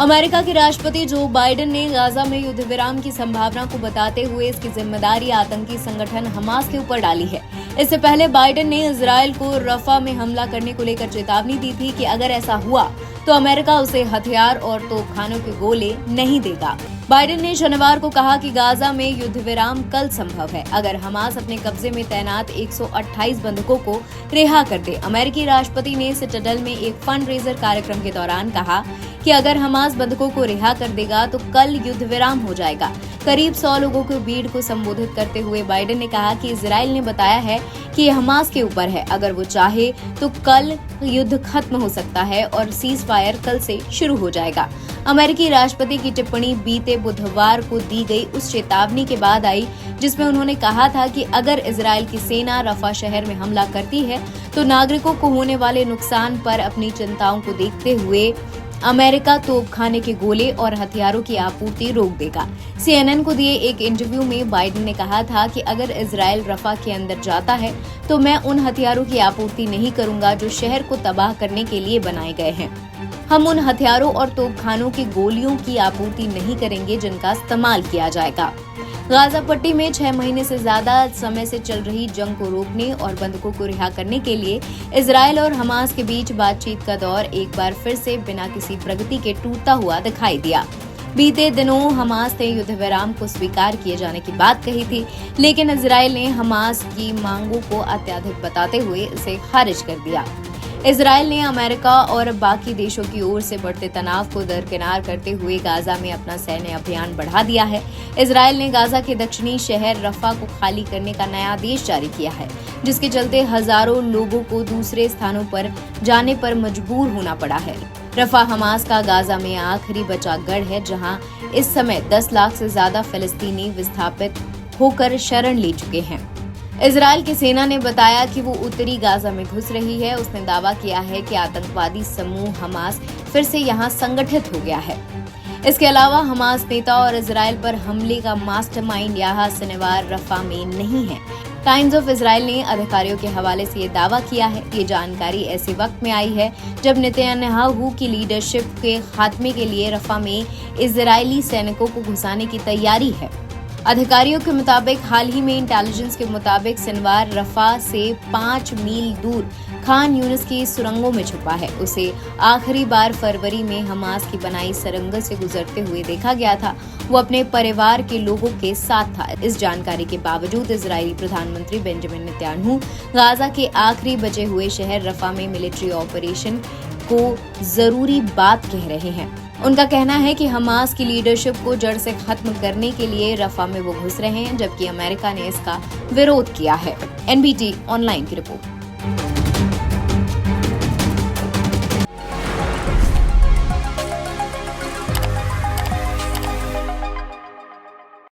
America के राष्ट्रपति Joe Biden ने गाजा में युद्ध विराम की संभावना को बताते हुए इसकी जिम्मेदारी आतंकी संगठन हमास के ऊपर डाली है। इससे पहले बाइडेन ने इजरायल को रफा में हमला करने को लेकर चेतावनी दी थी कि अगर ऐसा हुआ तो अमेरिका उसे हथियार और तोपखानों के गोले नहीं देगा। बाइडेन ने शनिवार को कहा कि गाजा में युद्ध विराम कल संभव है अगर हमास अपने कब्जे में तैनात 128 बंधकों को रिहा कर दे। अमेरिकी राष्ट्रपति ने सिटाडेल में एक फंड रेजर कार्यक्रम के दौरान कहा कि अगर हमास बंधकों को रिहा कर देगा तो कल युद्ध विराम हो जाएगा। करीब 100 लोगों के भीड़ को संबोधित करते हुए बाइडेन ने कहा कि इजरायल ने बताया है कि ये हमास के ऊपर है, अगर वो चाहे तो कल युद्ध खत्म हो सकता है और सीज फायर कल से शुरू हो जाएगा। अमेरिकी राष्ट्रपति की टिप्पणी बीते बुधवार को दी गई उस चेतावनी के बाद आई जिसमें उन्होंने कहा था कि अगर इजरायल की सेना रफा शहर में हमला करती है तो नागरिकों को होने वाले नुकसान पर अपनी चिंताओं को देखते हुए अमेरिका तोपखाने के गोले और हथियारों की आपूर्ति रोक देगा। CNN को दिए एक इंटरव्यू में बाइडेन ने कहा था कि अगर इजरायल रफा के अंदर जाता है तो मैं उन हथियारों की आपूर्ति नहीं करूंगा जो शहर को तबाह करने के लिए बनाए गए हैं। हम उन हथियारों और तोपखानों की गोलियों की आपूर्ति नहीं करेंगे जिनका इस्तेमाल किया जाएगा। गाजा पट्टी में 6 महीने से ज्यादा समय से चल रही जंग को रोकने और बंधकों को रिहा करने के लिए इजरायल और हमास के बीच बातचीत का दौर एक बार फिर से बिना किसी प्रगति के टूटता हुआ दिखाई दिया। बीते दिनों हमास ने युद्ध विराम को स्वीकार किए जाने की बात कही थी, लेकिन इजरायल ने हमास की मांगों को अत्याधिक बताते हुए इसे खारिज कर दिया। इजरायल ने अमेरिका और बाकी देशों की ओर से बढ़ते तनाव को दरकिनार करते हुए गाजा में अपना सैन्य अभियान बढ़ा दिया है। इजरायल ने गाजा के दक्षिणी शहर रफा को खाली करने का नया आदेश जारी किया है, जिसके चलते हजारों लोगों को दूसरे स्थानों पर जाने पर मजबूर होना पड़ा है। रफा हमास का गाजा में आखिरी बचा गढ़ है, जहां इस समय 10 लाख से ज्यादा फिलिस्तीनी विस्थापित होकर शरण ले चुके हैं। इजरायल की सेना ने बताया कि वो उत्तरी गाजा में घुस रही है। उसने दावा किया है कि आतंकवादी समूह हमास फिर से यहां संगठित हो गया है। इसके अलावा हमास नेता और इजरायल पर हमले का मास्टरमाइंड याह्या सिनवार रफा में नहीं है। टाइम्स ऑफ इजरायल ने अधिकारियों के हवाले से ये दावा किया है। ये जानकारी ऐसे वक्त में आई है जब नेतन्याहू की लीडरशिप के खात्मे के लिए रफा में इजरायली सैनिकों को घुसाने की तैयारी है। अधिकारियों के मुताबिक हाल ही में इंटेलिजेंस के मुताबिक सिनवार रफा से 5 मील दूर खान यूनिस की सुरंगों में छुपा है। उसे आखिरी बार फरवरी में हमास की बनाई सुरंग से गुजरते हुए देखा गया था। वो अपने परिवार के लोगों के साथ था। इस जानकारी के बावजूद इजरायली प्रधानमंत्री बेंजामिन नेतन्याहू गाजा के आखिरी बचे हुए शहर रफा में मिलिट्री ऑपरेशन को जरूरी बात कह रहे हैं। उनका कहना है कि हमास की लीडरशिप को जड़ से खत्म करने के लिए रफा में वो घुस रहे हैं, जबकि अमेरिका ने इसका विरोध किया है। NBT ऑनलाइन की रिपोर्ट।